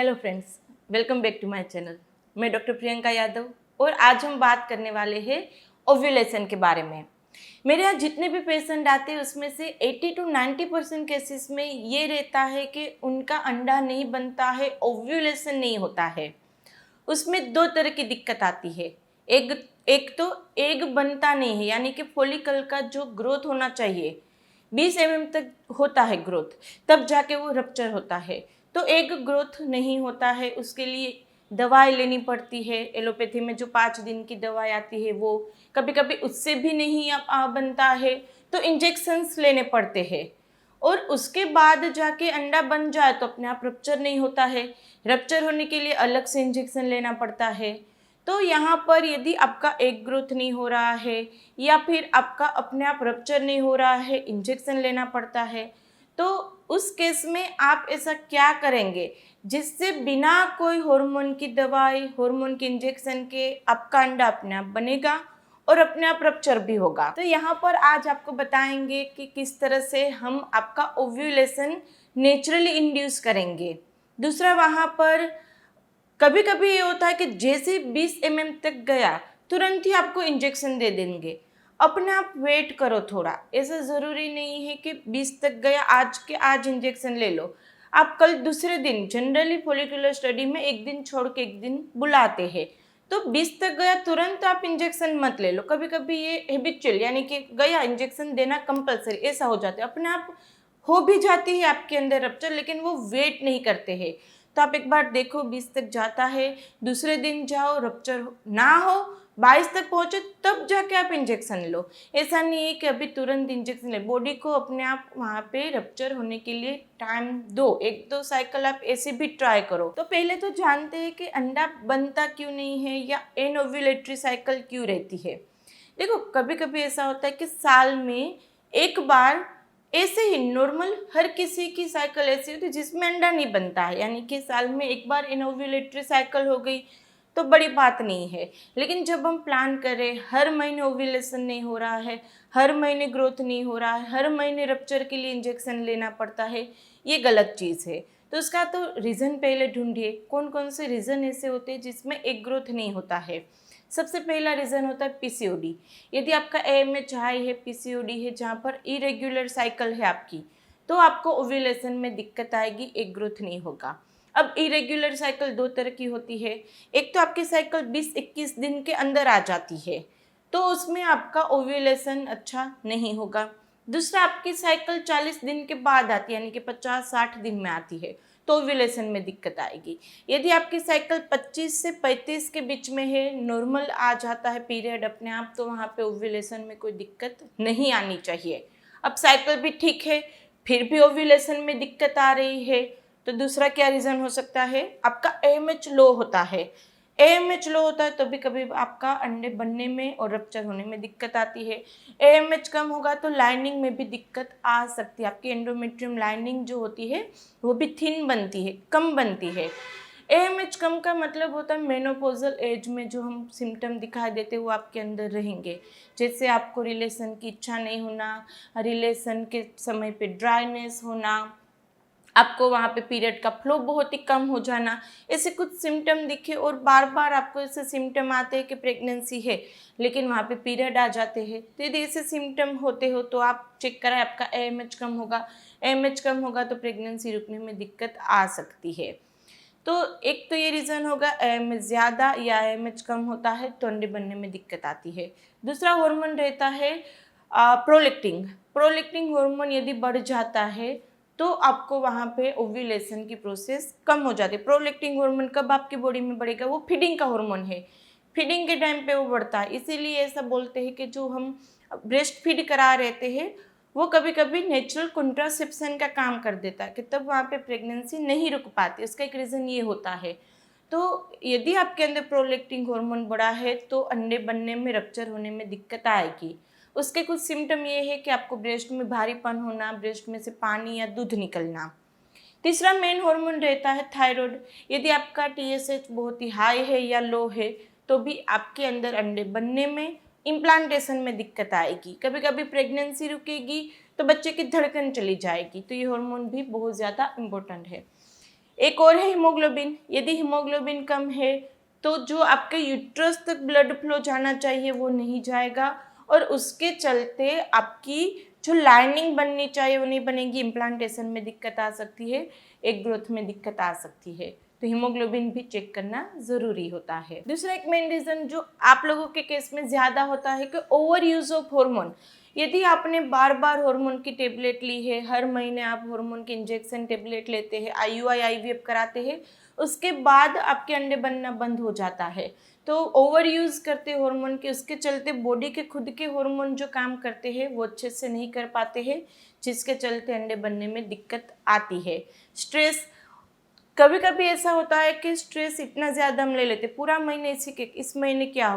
Hello friends, welcome back to my channel. मैं doctor Priyanka Yadav और आज हम बात करने वाले हैं ओव्यूलेशन के बारे में। मेरे यहाँ जितने भी पेशेंट आते हैं उसमें से 80 to 90% केसेस में ये रहता है कि उनका अंडा नहीं बनता है, ओव्यूलेशन नहीं होता है। उसमें दो तरह की दिक्कत आती है। एक एक तो एग बनता नहीं है, यानी कि फॉलिकल का जो ग्रोथ होना चाहिए 20 तक होता है ग्रोथ, तब जाके वो रप्चर होता है। तो एग ग्रोथ नहीं होता है, उसके लिए दवाई लेनी पड़ती है। एलोपैथी में जो 5 दिन की दवाई आती है वो, कभी कभी उससे भी नहीं बनता है तो इंजेक्शंस लेने पड़ते हैं। और उसके बाद जाके अंडा बन जाए तो अपने आप रप्चर नहीं होता है। रप्चर होने के लिए अलग से इंजेक्शन लेना पड़ता है। तो यहाँ पर यदि आपका एग ग्रोथ नहीं हो रहा है या फिर आपका अपने आप रप्चर नहीं हो रहा है, इंजेक्शन लेना पड़ता है, तो उस केस में आप ऐसा क्या करेंगे जिससे बिना कोई हार्मोन की दवाई, हार्मोन के इंजेक्शन के आपका अंडा अपने आप बनेगा और अपने आप रप्चर भी होगा। तो यहाँ पर आज आपको बताएंगे कि किस तरह से हम आपका ओव्यूलेशन नेचुरली इंड्यूस करेंगे। दूसरा, वहाँ पर कभी कभी ये होता है कि जैसे 20 तक गया तुरंत ही आपको इंजेक्शन दे देंगे। अपने आप वेट करो थोड़ा, ऐसा ज़रूरी नहीं है कि 20 तक गया आज के आज इंजेक्शन ले लो। आप कल दूसरे दिन, जनरली फॉलिकुलर स्टडी में एक दिन छोड़ के एक दिन बुलाते हैं, तो 20 तक गया तुरंत आप इंजेक्शन मत ले लो। कभी कभी ये हैबिचुअल, यानी कि गया इंजेक्शन देना कंपलसरी, ऐसा हो जाता है। अपने आप हो भी जाती है आपके अंदर रप्चर, लेकिन वो वेट नहीं करते हैं। तो आप एक बार देखो, 20 तक जाता है, दूसरे दिन जाओ, रप्चर ना हो, 22 तक पहुंचे तब जाके आप इंजेक्शन लो। ऐसा नहीं है कि अभी तुरंत इंजेक्शन ले। बॉडी को अपने आप वहाँ पे रप्चर होने के लिए टाइम दो, 1-2 साइकिल आप ऐसे भी ट्राई करो। तो पहले तो जानते हैं कि अंडा बनता क्यों नहीं है या एनओव्यूलेटरी साइकिल क्यों रहती है। देखो, कभी कभी ऐसा होता है कि साल में एक बार ऐसे ही नॉर्मल हर किसी की साइकिल ऐसी होती है जिसमें अंडा नहीं बनता है, यानी कि साल में एक बार इनओव्यूलेटरी साइकिल हो गई तो बड़ी बात नहीं है। लेकिन जब हम प्लान करें, हर महीने ओव्यूलेशन नहीं हो रहा है, हर महीने ग्रोथ नहीं हो रहा है, हर महीने रप्चर के लिए इंजेक्शन लेना पड़ता है, ये गलत चीज़ है। तो उसका तो रीज़न पहले ढूंढिए, कौन कौन से रीज़न ऐसे होते हैं जिसमें एक ग्रोथ नहीं होता है। सबसे पहला रीज़न होता है पीसीओडी। यदि आपका एएमएच हाई है, पीसीओडी है, जहाँ पर इरेग्युलर साइकिल है आपकी, तो आपको ओव्यूलेशन में दिक्कत आएगी, एक ग्रोथ नहीं होगा। अब इरेग्युलर साइकिल दो तरह की होती है। एक तो आपकी साइकिल 20-21 दिन के अंदर आ जाती है, तो उसमें आपका ओव्यूलेशन अच्छा नहीं होगा। दूसरा, आपकी साइकिल 40 दिन के बाद आती है, यानी कि 50-60 दिन में आती है, तो ओव्यूलेशन में दिक्कत आएगी। यदि आपकी साइकिल 25 से 35 के बीच में है, नॉर्मल आ जाता है पीरियड अपने आप, तो वहाँ पे ओव्यूलेशन में कोई दिक्कत नहीं आनी चाहिए। अब साइकिल भी ठीक है, फिर भी ओव्यूलेशन में दिक्कत आ रही है, तो दूसरा क्या रीज़न हो सकता है, आपका एएमएच लो होता है। एएमएच लो होता है तो भी कभी आपका अंडे बनने में और रप्चर होने में दिक्कत आती है। एएमएच कम होगा तो लाइनिंग में भी दिक्कत आ सकती है। आपकी एंडोमेट्रियम लाइनिंग जो होती है वो भी थिन बनती है, कम बनती है। एएमएच कम का मतलब होता है मेनोपॉजल एज में जो हम सिम्टम दिखाई देते हैं वो आपके अंदर रहेंगे। जैसे आपको रिलेशन की इच्छा नहीं होना, रिलेशन के समय पे ड्राइनेस होना, आपको वहाँ पे पीरियड का फ्लो बहुत ही कम हो जाना, ऐसे कुछ सिम्टम दिखे और बार बार आपको ऐसे सिम्टम आते हैं कि प्रेगनेंसी है लेकिन वहाँ पे पीरियड आ जाते हैं। तो यदि ऐसे सिम्टम होते हो तो आप चेक कराएं, आपका एएमएच कम होगा। एएमएच कम होगा तो प्रेगनेंसी रुकने में दिक्कत आ सकती है। तो एक तो ये रीज़न होगा, एएमएच ज़्यादा या एएमएच कम होता है तो अंडे बनने में दिक्कत आती है। दूसरा हार्मोन रहता है प्रोलेक्टिन। प्रोलेक्टिन हार्मोन यदि बढ़ जाता है तो आपको वहाँ पे ओव्यूलेशन की प्रोसेस कम हो जाती है। प्रोलेक्टिन हार्मोन कब आपकी बॉडी में बढ़ेगा, वो फीडिंग का हार्मोन है, फीडिंग के टाइम पे वो बढ़ता है। इसीलिए ऐसा बोलते हैं कि जो हम ब्रेस्ट फीड करा रहते हैं वो कभी कभी नेचुरल कॉन्ट्रासेप्शन का काम कर देता है कि तब वहाँ पे प्रेगनेंसी नहीं रुक पाती। उसका एक रीज़न ये होता है। तो यदि आपके अंदर प्रोलेक्टिन हार्मोन बढ़ा है तो अंडे बनने में, रप्चर होने में दिक्कत आएगी। उसके कुछ सिम्टम ये है कि आपको ब्रेस्ट में भारीपन होना, ब्रेस्ट में से पानी या दूध निकलना। तीसरा मेन हार्मोन रहता है थायराइड। यदि आपका टीएसएच बहुत ही हाई है या लो है तो भी आपके अंदर अंडे बनने में, इम्प्लांटेशन में दिक्कत आएगी। कभी कभी प्रेगनेंसी रुकेगी तो बच्चे की धड़कन चली जाएगी। तो ये हार्मोन भी बहुत ज़्यादा इम्पोर्टेंट है। एक और है हीमोग्लोबिन। यदि हीमोग्लोबिन कम है तो जो आपके यूट्रस तक ब्लड फ्लो जाना चाहिए वो नहीं जाएगा, और उसके चलते आपकी जो लाइनिंग बननी चाहिए वो नहीं बनेगी, इम्प्लांटेशन में दिक्कत आ सकती है, एग ग्रोथ में दिक्कत आ सकती है। तो हीमोग्लोबिन भी चेक करना ज़रूरी होता है। दूसरा एक मेन रीज़न जो आप लोगों के केस में ज़्यादा होता है कि ओवर यूज़ ऑफ हार्मोन। यदि आपने बार बार हार्मोन की टेबलेट ली है, हर महीने आप हार्मोन की इंजेक्शन टेबलेट लेते हैं, IUI IVF कराते हैं, उसके बाद आपके अंडे बनना बंद हो जाता है, तो ओवर यूज़ करते हार्मोन के, उसके चलते बॉडी के खुद के हार्मोन जो काम करते हैं वो अच्छे से नहीं कर पाते हैं, जिसके चलते अंडे बनने में दिक्कत आती है। स्ट्रेस, कभी कभी ऐसा होता है कि स्ट्रेस इतना ज़्यादा हम ले लेते, पूरा महीने इसी के इस महीने क्या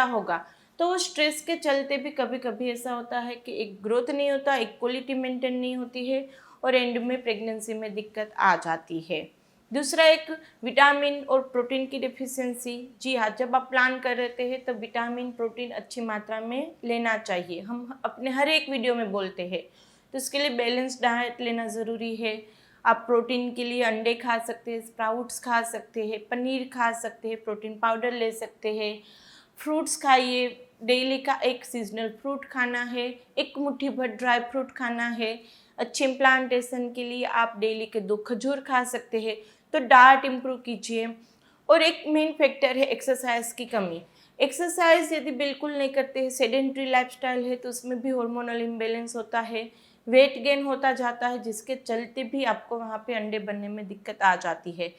होगा, तो वो स्ट्रेस के चलते भी कभी कभी ऐसा होता है कि एक ग्रोथ नहीं होता, एक क्वालिटी मेंटेन नहीं होती है, और एंड में प्रेगनेंसी में दिक्कत आ जाती है। दूसरा एक विटामिन और प्रोटीन की डिफिशियंसी। जी हाँ, जब आप प्लान कर रहे हैं तो विटामिन प्रोटीन अच्छी मात्रा में लेना चाहिए, हम अपने हर एक वीडियो में बोलते हैं। तो इसके लिए बैलेंस डाइट लेना ज़रूरी है। आप प्रोटीन के लिए अंडे खा सकते हैं, स्प्राउट्स खा सकते हैं, पनीर खा सकते हैं, प्रोटीन पाउडर ले सकते हैं, फ्रूट्स खाइए, डेली का एक सीजनल फ्रूट खाना है, एक मुट्ठी भर ड्राई फ्रूट खाना है। अच्छे इम्प्लांटेशन के लिए आप डेली के 2 खजूर खा सकते हैं। तो डाइट इम्प्रूव कीजिए। और एक मेन फैक्टर है एक्सरसाइज की कमी। एक्सरसाइज यदि बिल्कुल नहीं करते हैं, सेडेंट्री लाइफस्टाइल है, तो उसमें भी हार्मोनल इम्बैलेंस होता है, वेट गेन होता जाता है, जिसके चलते भी आपको वहाँ पे अंडे बनने में दिक्कत आ जाती है।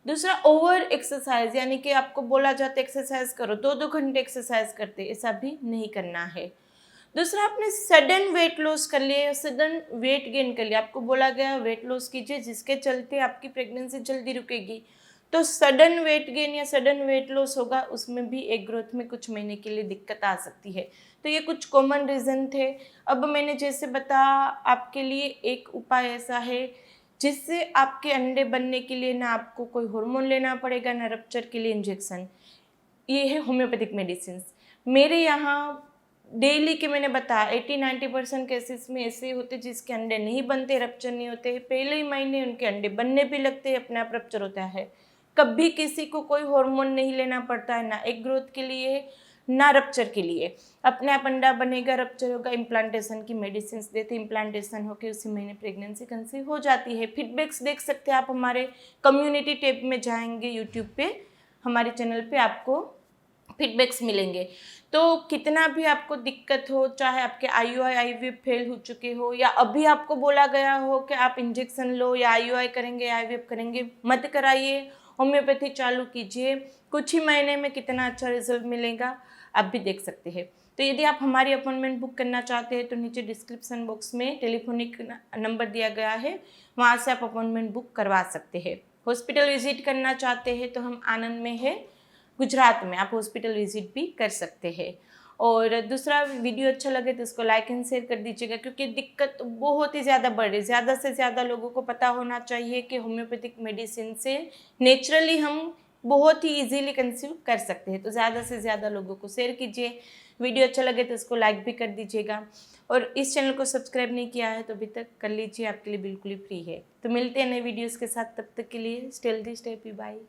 दूसरा ओवर एक्सरसाइज, यानी कि आपको बोला जाता है एक्सरसाइज करो, 2-2 घंटे एक्सरसाइज करते, ऐसा भी नहीं करना है। दूसरा, आपने सडन वेट लॉस कर लिया या सडन वेट गेन कर लिया, आपको बोला गया वेट लॉस कीजिए जिसके चलते आपकी प्रेगनेंसी जल्दी रुकेगी, तो सडन वेट गेन या सडन वेट लॉस होगा, उसमें भी एग ग्रोथ में कुछ महीने के लिए दिक्कत आ सकती है। तो ये कुछ कॉमन रीज़न थे। अब मैंने जैसे बताया, आपके लिए एक उपाय ऐसा है जिससे आपके अंडे बनने के लिए ना आपको कोई हार्मोन लेना पड़ेगा, ना रप्चर के लिए इंजेक्शन। ये है होम्योपैथिक मेडिसिन। मेरे यहाँ डेली के मैंने बताया 80-90% केसेस में ऐसे होते जिसके अंडे नहीं बनते, रप्चर नहीं होते, पहले ही महीने उनके अंडे बनने भी लगते हैं, अपने आप रप्चर होता है। कभी किसी को कोई हार्मोन नहीं लेना पड़ता है, ना एग ग्रोथ के लिए ना रप्चर के लिए, अपने आप अंडा बनेगा, रप्चर होगा, इम्प्लांटेशन की मेडिसिन देते, इम्प्लांटेशन होकर उसी महीने प्रेगनेंसी कंसीव हो जाती है। फीडबैक्स देख सकते हैं आप, हमारे कम्युनिटी टैब में जाएंगे यूट्यूब पे, हमारे चैनल पे आपको फीडबैक्स मिलेंगे। तो कितना भी आपको दिक्कत हो, चाहे आपके IUI IVF फेल हो चुके हो, या अभी आपको बोला गया हो कि आप इंजेक्शन लो या IUI करेंगे IVF करेंगे, मत कराइए, होम्योपैथी चालू कीजिए, कुछ ही महीने में कितना अच्छा रिजल्ट मिलेगा आप भी देख सकते हैं। तो यदि आप हमारी अपॉइंटमेंट बुक करना चाहते हैं तो नीचे डिस्क्रिप्शन बॉक्स में टेलीफोनिक नंबर दिया गया है, वहाँ से आप अपॉइंटमेंट बुक करवा सकते हैं। हॉस्पिटल विजिट करना चाहते हैं तो हम आनंद में है, गुजरात में, आप हॉस्पिटल विजिट भी कर सकते हैं। और दूसरा, वीडियो अच्छा लगे तो इसको लाइक एंड शेयर कर दीजिएगा, क्योंकि दिक्कत बहुत ही ज़्यादा बढ़ रही है। ज़्यादा से ज़्यादा लोगों को पता होना चाहिए कि होम्योपैथिक मेडिसिन से नेचुरली हम बहुत ही इजीली कंसीव कर सकते हैं। तो ज़्यादा से ज़्यादा लोगों को शेयर कीजिए। वीडियो अच्छा लगे तो इसको लाइक भी कर दीजिएगा, और इस चैनल को सब्सक्राइब नहीं किया है तो अभी तक कर लीजिए, आपके लिए बिल्कुल ही फ्री है। तो मिलते हैं नए वीडियोज़ के साथ, तब तक के लिए stay healthy, stay happy, bye.